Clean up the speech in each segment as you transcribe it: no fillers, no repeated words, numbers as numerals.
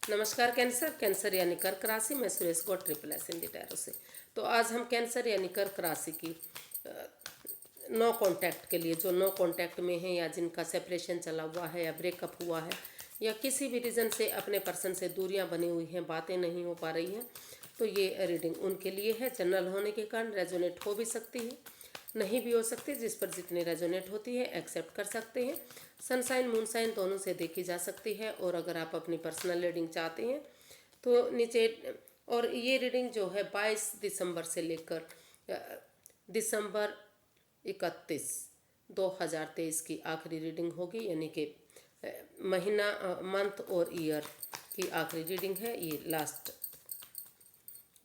नमस्कार cancer. Cancer यानी कर्क राशि। मैं Suresh Gaur triple SN tarot से। तो आज हम कैंसर यानी कर्क राशि की नो कांटेक्ट के लिए, जो नो कांटेक्ट में है या जिनका सेपरेशन चला हुआ है या ब्रेकअप हुआ है या किसी भी रीज़न से अपने पर्सन से दूरियां बनी हुई हैं, बातें नहीं हो पा रही हैं, तो ये रीडिंग उनके लिए है। जनरल होने के कारण रेजोनेट हो भी सकती है, नहीं भी हो सकती। जिस पर जितनी रेजोनेट होती है एक्सेप्ट कर सकते हैं। सनसाइन मूनसाइन दोनों से देखी जा सकती है। और अगर आप अपनी पर्सनल रीडिंग चाहते हैं तो नीचे, और ये रीडिंग जो है 22 दिसंबर से लेकर दिसंबर 31 2023 की आखिरी रीडिंग होगी, यानी कि महीना, मंथ और ईयर की आखिरी रीडिंग है। ये लास्ट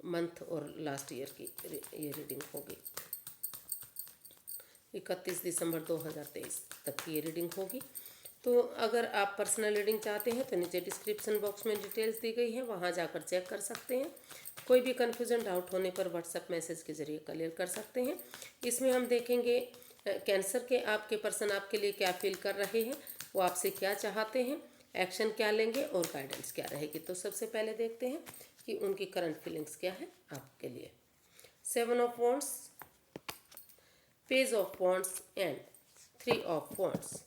मंथ और लास्ट ईयर की ये रीडिंग होगी। 31 दिसंबर 2023 तक की ये रीडिंग होगी। तो अगर आप पर्सनल रीडिंग चाहते हैं तो नीचे डिस्क्रिप्शन बॉक्स में डिटेल्स दी गई है, वहाँ जाकर चेक कर सकते हैं। कोई भी कन्फ्यूजन डाउट होने पर व्हाट्सएप मैसेज के जरिए क्लियर कर सकते हैं। इसमें हम देखेंगे कैंसर के आपके पर्सन आपके लिए क्या फील कर रहे हैं, वो आपसे क्या चाहते हैं, एक्शन क्या लेंगे और गाइडेंस क्या रहेगी। तो सबसे पहले देखते हैं कि उनकी करंट फीलिंग्स क्या है आपके लिए। 7 of wands, page of wands and 3 of wands.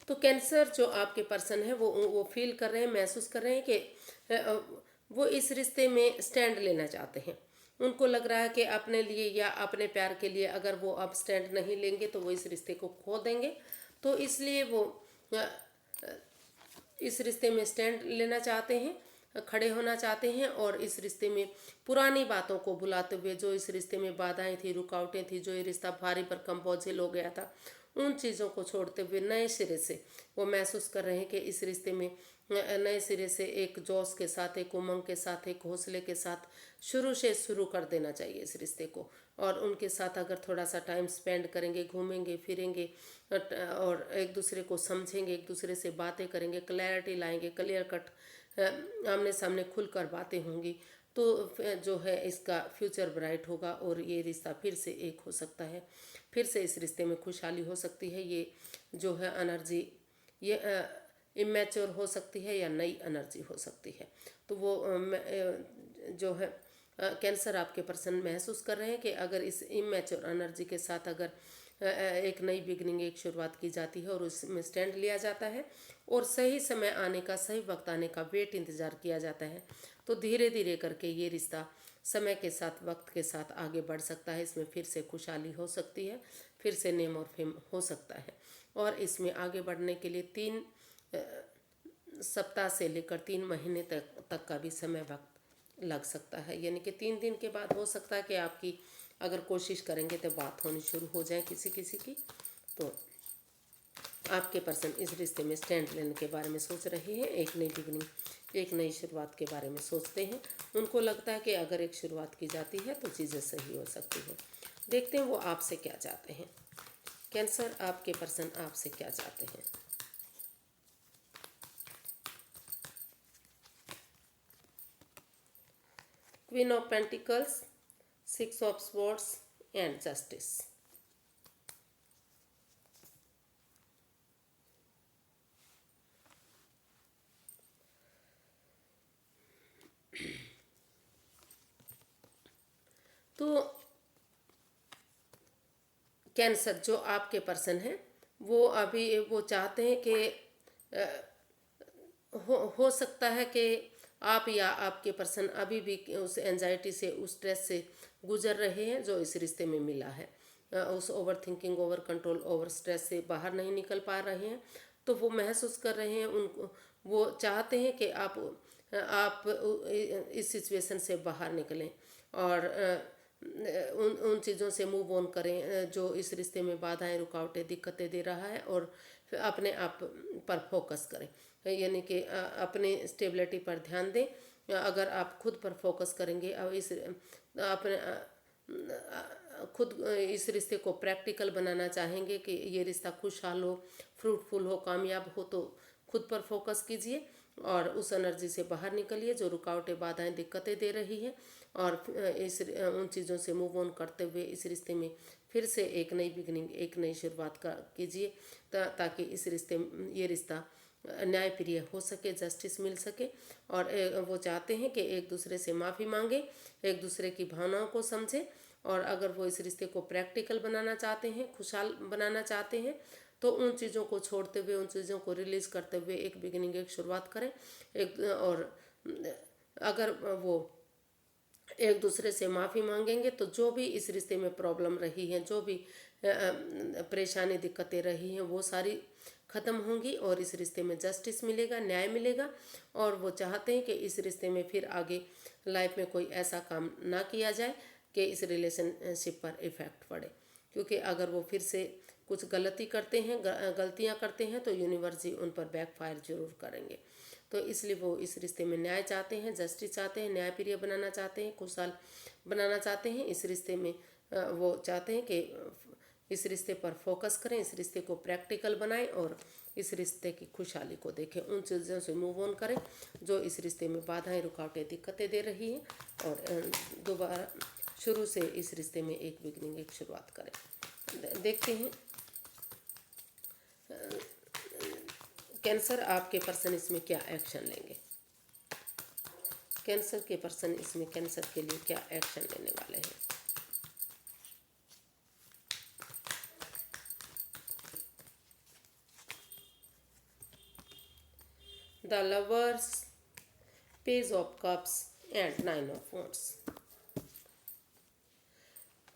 तो कैंसर जो आपके पर्सन है वो फील कर रहे हैं, महसूस कर रहे हैं कि वो इस रिश्ते में स्टैंड लेना चाहते हैं। उनको लग रहा है कि अपने लिए या अपने प्यार के लिए अगर वो अब स्टैंड नहीं लेंगे तो वो इस रिश्ते को खो देंगे। तो इसलिए वो अ, इस रिश्ते में स्टैंड लेना चाहते हैं, खड़े होना चाहते हैं। और इस रिश्ते में पुरानी बातों को भुलाते हुए, जो इस रिश्ते में बाधाएं थी, रुकावटें थी, जो ये रिश्ता भारी भरकम बोझिल हो गया था, उन चीज़ों को छोड़ते हुए नए सिरे से वो महसूस कर रहे हैं कि इस रिश्ते में नए सिरे से एक जोश के साथ, एक उमंग के साथ, एक हौसले के साथ शुरू से शुरू कर देना चाहिए इस रिश्ते को। और उनके साथ अगर थोड़ा सा टाइम स्पेंड करेंगे, घूमेंगे फिरेंगे और एक दूसरे को समझेंगे, एक दूसरे से बातें करेंगे, क्लैरिटी लाएंगे, क्लियर कट आमने सामने खुलकर बातें होंगी, तो जो है इसका फ्यूचर ब्राइट होगा और ये रिश्ता फिर से एक हो सकता है। फिर से इस रिश्ते में खुशहाली हो सकती है। ये जो है एनर्जी, ये इमेच्योर हो सकती है या नई एनर्जी हो सकती है। तो वो जो है कैंसर आपके पर्सन महसूस कर रहे हैं कि अगर इस इमेच्योर एनर्जी के साथ अगर एक नई बिगनिंग, एक शुरुआत की जाती है और उसमें स्टैंड लिया जाता है और सही समय आने का, सही वक्त आने का वेट इंतज़ार किया जाता है, तो धीरे धीरे करके ये रिश्ता समय के साथ, वक्त के साथ आगे बढ़ सकता है। इसमें फिर से खुशहाली हो सकती है, फिर से नेम और फेम हो सकता है। और इसमें आगे बढ़ने के लिए 3 सप्ताह से लेकर 3 महीने तक का भी समय वक्त लग सकता है। यानी कि 3 दिन के बाद हो सकता है कि आपकी अगर कोशिश करेंगे तो बात होनी शुरू हो जाए किसी किसी की। तो आपके पर्सन इस रिश्ते में स्टैंड लेने के बारे में सोच रहे हैं, एक नई बिगनिंग, एक नई शुरुआत के बारे में सोचते हैं। उनको लगता है कि अगर एक शुरुआत की जाती है तो चीज़ें सही हो सकती हैं। देखते हैं वो आपसे क्या चाहते हैं। कैंसर आपके पर्सन आपसे क्या चाहते हैं। Queen of pentacles, 6 of swords and justice. तो कैंसर जो आपके पर्सन है वो अभी वो चाहते हैं कि हो सकता है कि आप या आपके पर्सन अभी भी उस एंजाइटी से, उस स्ट्रेस से गुजर रहे हैं जो इस रिश्ते में मिला है। उस over thinking, over control, over stress से बाहर नहीं निकल पा रहे हैं। तो वो महसूस कर रहे हैं, उनको वो चाहते हैं कि आप इस सिचुएशन से बाहर निकलें और उन उन चीज़ों से मूव ऑन करें जो इस रिश्ते में बाधाएं, रुकावटें, दिक्कतें दे रहा है, और फिर अपने आप पर फोकस करें। यानी कि अपने स्टेबिलिटी पर ध्यान दें। अगर आप खुद पर फोकस करेंगे और इस अपने खुद इस रिश्ते को प्रैक्टिकल बनाना चाहेंगे कि ये रिश्ता खुशहाल हो, फ्रूटफुल हो, कामयाब हो, तो खुद पर फोकस कीजिए और उस एनर्जी से बाहर निकलिए जो रुकावटें, बाधाएं, दिक्कतें दे रही है। और इस उन चीज़ों से मूव ऑन करते हुए इस रिश्ते में फिर से एक नई बिगनिंग, एक नई शुरुआत का कीजिए, ताकि इस रिश्ते ये रिश्ता न्यायप्रिय हो सके, जस्टिस मिल सके। और वो चाहते हैं कि एक दूसरे से माफ़ी मांगे, एक दूसरे की भावनाओं को समझे, और अगर वो इस रिश्ते को प्रैक्टिकल बनाना चाहते हैं, खुशहाल बनाना चाहते हैं, तो उन चीज़ों को छोड़ते हुए, उन चीज़ों को रिलीज़ करते हुए एक बिगिनिंग, एक शुरुआत करें। एक और अगर वो एक दूसरे से माफ़ी मांगेंगे तो जो भी इस रिश्ते में प्रॉब्लम रही है, जो भी परेशानी दिक्कतें रही हैं, वो सारी ख़त्म होंगी और इस रिश्ते में जस्टिस मिलेगा, न्याय मिलेगा। और वो चाहते हैं कि इस रिश्ते में फिर आगे लाइफ में कोई ऐसा काम ना किया जाए कि इस रिलेशनशिप पर इफ़ेक्ट पड़े, क्योंकि अगर वो फिर से कुछ गलती करते हैं, गलतियां करते हैं, तो यूनिवर्स ही उन पर बैकफायर जरूर करेंगे। तो इसलिए वो इस रिश्ते में न्याय चाहते हैं, जस्टिस चाहते हैं, न्यायप्रिय बनाना चाहते हैं, खुशहाल बनाना चाहते हैं। इस रिश्ते में वो चाहते हैं कि इस रिश्ते पर फोकस करें, इस रिश्ते को प्रैक्टिकल बनाएं और इस रिश्ते की खुशहाली को देखें। उन चीज़ों से मूव ऑन करें जो इस रिश्ते में बाधाएं, रुकावटें, दिक्कतें दे रही हैं, और दोबारा शुरू से इस रिश्ते में एक बिगनिंग, एक शुरुआत करें। देखते हैं कैंसर, आपके पर्सन इसमें क्या एक्शन लेंगे। कैंसर के पर्सन इसमें कैंसर के लिए क्या एक्शन लेने वाले हैं। The lovers, page of cups and 9 of wands.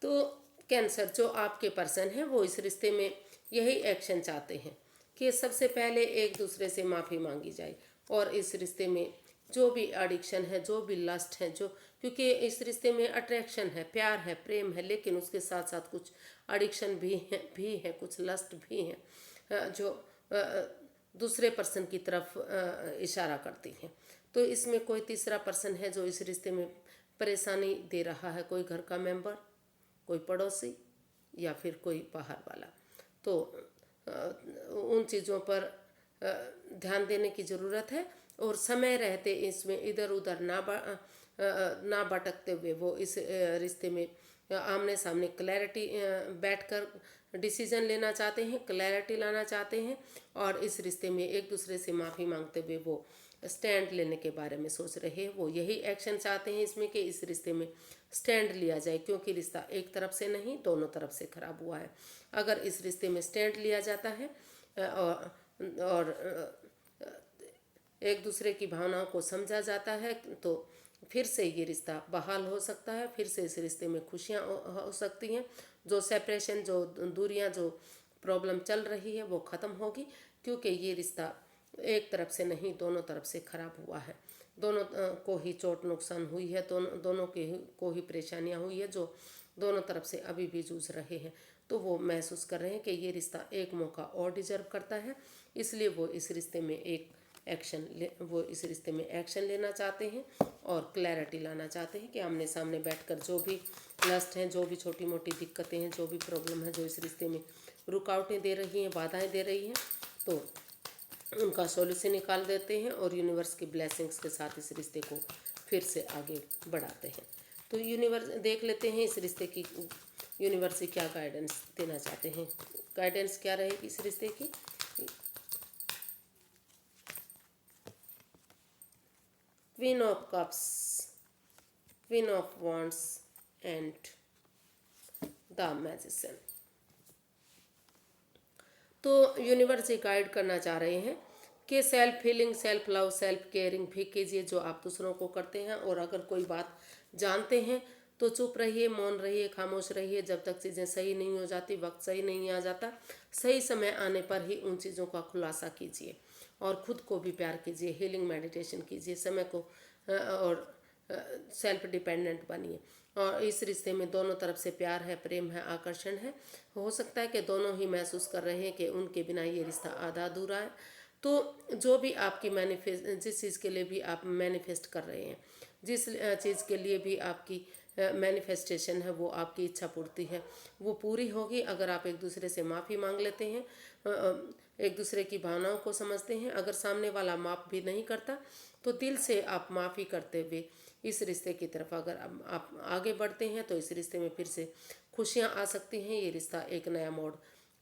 तो कैंसर जो आपके पर्सन है वो इस रिश्ते में यही एक्शन चाहते हैं कि सबसे पहले एक दूसरे से माफ़ी मांगी जाए, और इस रिश्ते में जो भी एडिक्शन है, जो भी लस्ट है, जो क्योंकि इस रिश्ते में अट्रैक्शन है, प्यार है, प्रेम है, लेकिन उसके साथ साथ कुछ एडिक्शन भी है, कुछ लस्ट भी है जो दूसरे पर्सन की तरफ इशारा करती हैं। तो इसमें कोई तीसरा पर्सन है जो इस रिश्ते में परेशानी दे रहा है, कोई घर का मेंबर, कोई पड़ोसी, या फिर कोई बाहर वाला। तो उन चीज़ों पर ध्यान देने की ज़रूरत है, और समय रहते इसमें इधर उधर ना भटकते हुए वो इस रिश्ते में आमने सामने क्लैरिटी बैठकर डिसीजन लेना चाहते हैं, क्लैरिटी लाना चाहते हैं, और इस रिश्ते में एक दूसरे से माफ़ी मांगते हुए वो स्टैंड लेने के बारे में सोच रहे हैं। वो यही एक्शन चाहते हैं इसमें कि इस रिश्ते में स्टैंड लिया जाए, क्योंकि रिश्ता एक तरफ से नहीं, दोनों तरफ से खराब हुआ है। अगर इस रिश्ते में स्टैंड लिया जाता है और एक दूसरे की भावनाओं को समझा जाता है, तो फिर से ये रिश्ता बहाल हो सकता है, फिर से इस रिश्ते में खुशियाँ हो सकती हैं। जो सेपरेशन, जो दूरियाँ, जो प्रॉब्लम चल रही है वो ख़त्म होगी, क्योंकि ये रिश्ता एक तरफ से नहीं, दोनों तरफ से खराब हुआ है। दोनों को ही चोट नुकसान हुई है, दोनों को ही परेशानियां हुई है, जो दोनों तरफ से अभी भी जूझ रहे हैं। तो वो महसूस कर रहे हैं कि ये रिश्ता एक मौका और डिजर्व करता है, इसलिए वो इस रिश्ते में एक्शन लेना चाहते हैं और क्लैरिटी लाना चाहते हैं कि आमने सामने बैठकर जो भी लस्ट हैं, जो भी छोटी मोटी दिक्कतें हैं, जो भी प्रॉब्लम है जो इस रिश्ते में रुकावटें दे रही हैं, बाधाएं दे रही हैं, तो उनका सॉल्यूशन निकाल देते हैं और यूनिवर्स की ब्लेसिंग्स के साथ इस रिश्ते को फिर से आगे बढ़ाते हैं। तो यूनिवर्स देख लेते हैं इस रिश्ते की यूनिवर्स से क्या गाइडेंस देना चाहते हैं। गाइडेंस क्या रहेगी इस रिश्ते की। Queen of cups, queen of wands and the magician. तो यूनिवर्स ये गाइड करना चाह रहे हैं कि self healing, self love, self caring भी कीजिए जो आप दूसरों को करते हैं, और अगर कोई बात जानते हैं तो चुप रहिए, मौन रहिए, खामोश रहिए जब तक चीज़ें सही नहीं हो जाती, वक्त सही नहीं आ जाता। सही समय आने पर ही उन चीज़ों का खुलासा कीजिए और ख़ुद को भी प्यार कीजिए, हीलिंग मेडिटेशन कीजिए, समय को और सेल्फ डिपेंडेंट बनिए। और इस रिश्ते में दोनों तरफ से प्यार है, प्रेम है, आकर्षण है। हो सकता है कि दोनों ही महसूस कर रहे हैं कि उनके बिना ये रिश्ता आधा अधूरा है। तो जो भी आपकी जिस चीज़ के लिए भी आप मैनिफेस्ट कर रहे हैं, जिस चीज़ के लिए भी आपकी मैनिफेस्टेशन है, वो आपकी इच्छा पूर्ति है, वो पूरी होगी अगर आप एक दूसरे से माफ़ी मांग लेते हैं, एक दूसरे की भावनाओं को समझते हैं। अगर सामने वाला माफ़ भी नहीं करता तो दिल से आप माफ़ी करते हुए इस रिश्ते की तरफ अगर आप आगे बढ़ते हैं तो इस रिश्ते में फिर से खुशियाँ आ सकती हैं। ये रिश्ता एक नया मोड़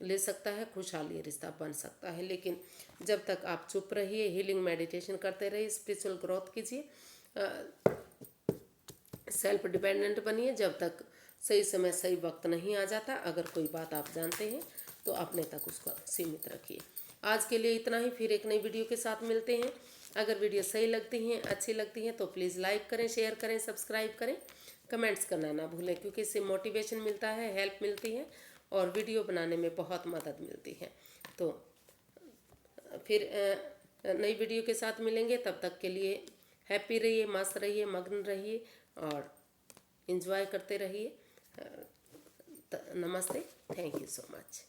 ले सकता है, खुशहाली रिश्ता बन सकता है। लेकिन जब तक आप चुप रहिए, हीलिंग मेडिटेशन करते रहिए, स्पिरिचुअल ग्रोथ कीजिए, सेल्फ डिपेंडेंट बनिए, जब तक सही समय सही वक्त नहीं आ जाता। अगर कोई बात आप जानते हैं तो अपने तक उसको सीमित रखिए। आज के लिए इतना ही, फिर एक नई वीडियो के साथ मिलते हैं। अगर वीडियो सही लगती हैं, अच्छी लगती हैं तो प्लीज़ लाइक करें, शेयर करें, सब्सक्राइब करें, कमेंट्स करना ना भूलें, क्योंकि इससे मोटिवेशन मिलता है, हेल्प मिलती है और वीडियो बनाने में बहुत मदद मिलती है। तो फिर नई वीडियो के साथ मिलेंगे, तब तक के लिए हैप्पी रहिए, मस्त रहिए, मग्न रहिए और एंजॉय करते रहिए। नमस्ते, थैंक यू सो मच।